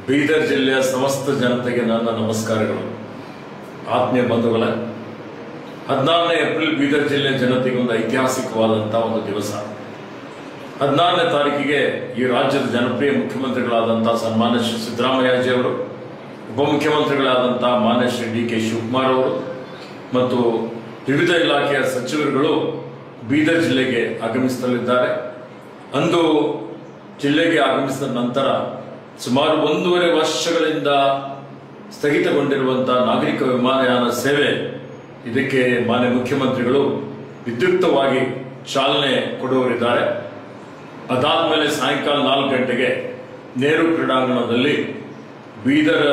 ಬೀದರ್ ಜಿಲ್ಲೆಯ ಸಮಸ್ತ ಜನತೆಗೆ ನನ್ನ ನಮಸ್ಕಾರಗಳು. ಆತ್ಮೀಯ ಬಂಧುಗಳೇ, 14ನೇ ಏಪ್ರಿಲ್ ಬೀದರ್ ಜಿಲ್ಲೆ ಜನತೆಗೆ ಒಂದು ಐತಿಹಾಸಿಕವಾದಂತಹ ಒಂದು ದಿವಸ. 14ನೇ ತಾರೀಕಿಗೆ ಈ ರಾಜ್ಯದ ಜನಪ್ರಿಯ ಮುಖ್ಯಮಂತ್ರಿಗಳಾದಂತಹ ಸನ್ಮಾನ್ಯ ಶ್ರೀ ಸಿದ್ದರಾಮಯ್ಯಜಿ ಅವರು, ಉಪಮುಖ್ಯಮಂತ್ರಿಗಳಾದಂತಹ ಮಾನ್ಯ ಶ್ರೀ ಡಿ ಕೆ ಶಿವಕುಮಾರ್ ಅವರು ಮತ್ತು ವಿವಿಧ ಇಲಾಖೆಯ ಸಚಿವರುಗಳು ಬೀದರ್ ಜಿಲ್ಲೆಗೆ ಆಗಮಿಸಲಿದ್ದಾರೆ. ಅಂದು ಜಿಲ್ಲೆಗೆ ಆಗಮಿಸಿದ ನಂತರ ಸುಮಾರು 1.5 ವರ್ಷಗಳಿಂದ ಸ್ಥಗಿತಗೊಂಡಿರುವಂತಹ ನಾಗರಿಕ ವಿಮಾನಯಾನ ಸೇವೆ ಇದಕ್ಕೆ ಮಾನ್ಯ ಮುಖ್ಯಮಂತ್ರಿಗಳು ವಿದ್ಯುಕ್ತವಾಗಿ ಚಾಲನೆ ಕೊಡುವರಿದ್ದಾರೆ. ಅದಾದ್ಮೇಲೆ ಸಾಯಂಕಾಲ 4 ಗಂಟೆಗೆ ನೆಹರು ಕ್ರೀಡಾಂಗಣದಲ್ಲಿ ಬೀದರ್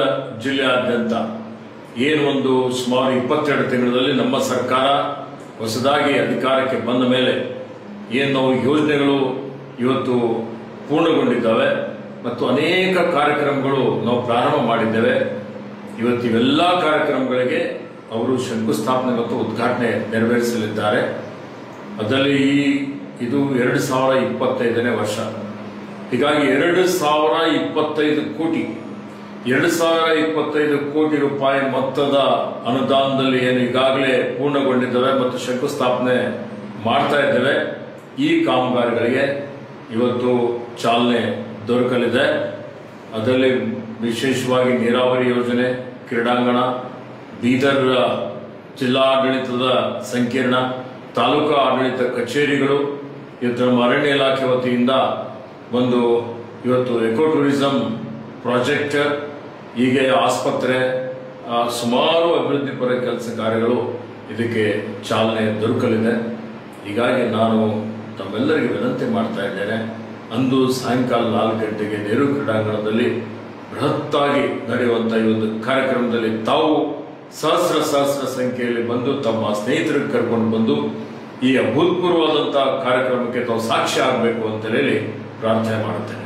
ಜಿಲ್ಲೆಯಾದ್ಯಂತ ಒಂದು ಸುಮಾರು 22 ತಿಂಗಳಲ್ಲಿ ನಮ್ಮ ಸರ್ಕಾರ ಹೊಸದಾಗಿ ಅಧಿಕಾರಕ್ಕೆ ಬಂದ ಮೇಲೆ ನಾವು ಯೋಜನೆಗಳು ಇವತ್ತು ಪೂರ್ಣಗೊಂಡಿದ್ದಾವೆ ಮತ್ತು ಅನೇಕ ಕಾರ್ಯಕ್ರಮಗಳು ನಾವು ಪ್ರಾರಂಭ ಮಾಡಿದ್ದೇವೆ. ಇವತ್ತು ಇವೆಲ್ಲ ಕಾರ್ಯಕ್ರಮಗಳಿಗೆ ಅವರು ಶಂಕುಸ್ಥಾಪನೆ ಮತ್ತು ಉದ್ಘಾಟನೆ ನೆರವೇರಿಸಲಿದ್ದಾರೆ. ಅದರಲ್ಲಿ ಇದು 2025ನೇ ವರ್ಷ. ಹೀಗಾಗಿ 2025 ಕೋಟಿ ರೂಪಾಯಿ ಮೊತ್ತದ ಅನುದಾನದಲ್ಲಿ ಈಗಾಗಲೇ ಪೂರ್ಣಗೊಂಡಿದ್ದಾವೆ ಮತ್ತು ಶಂಕುಸ್ಥಾಪನೆ ಮಾಡ್ತಾ ಇದ್ದೇವೆ. ಈ ಕಾಮಗಾರಿಗಳಿಗೆ ಇವತ್ತು ಚಾಲನೆ ದೊರಕಲಿದೆ. ಅದರಲ್ಲಿ ವಿಶೇಷವಾಗಿ ನೀರಾವರಿ ಯೋಜನೆ, ಕ್ರೀಡಾಂಗಣ, ಬೀದರ್ ಜಿಲ್ಲಾಡಳಿತದ ಸಂಕೀರ್ಣ, ತಾಲೂಕಾ ಆಡಳಿತ ಕಚೇರಿಗಳು, ಇವತ್ತು ನಮ್ಮ ಅರಣ್ಯ ಇಲಾಖೆ ವತಿಯಿಂದ ಇವತ್ತು ಎಕೋ ಟೂರಿಸಂ ಪ್ರಾಜೆಕ್ಟ್, ಹೀಗೆ ಆಸ್ಪತ್ರೆ, ಸುಮಾರು ಅಭಿವೃದ್ಧಿ ಪರ ಕೆಲಸ ಕಾರ್ಯಗಳು ಇದಕ್ಕೆ ಚಾಲನೆ ದೊರಕಲಿದೆ. ಹೀಗಾಗಿ ನಾನು ತಮ್ಮೆಲ್ಲರಿಗೆ ವಿನಂತಿ ಮಾಡ್ತಾ ಇದ್ದೇನೆ, ಅಂದು ಸಾಯಂಕಾಲ 4 ಗಂಟೆಗೆ ನೆಹರು ಕ್ರೀಡಾಂಗಣದಲ್ಲಿ ಬೃಹತ್ತಾಗಿ ನಡೆಯುವಂತಹ ಈ ಒಂದು ಕಾರ್ಯಕ್ರಮದಲ್ಲಿ ತಾವು ಸಹಸ್ರ ಸಂಖ್ಯೆಯಲ್ಲಿ ಬಂದು ತಮ್ಮ ಸ್ನೇಹಿತರಿಗೆ ಕರ್ಕೊಂಡು ಬಂದು ಈ ಅಭೂತಪೂರ್ವವಾದಂತಹ ಕಾರ್ಯಕ್ರಮಕ್ಕೆ ತಾವು ಸಾಕ್ಷಿ ಆಗಬೇಕು ಅಂತ ಹೇಳಿ ಪ್ರಾರ್ಥನೆ ಮಾಡುತ್ತೇನೆ.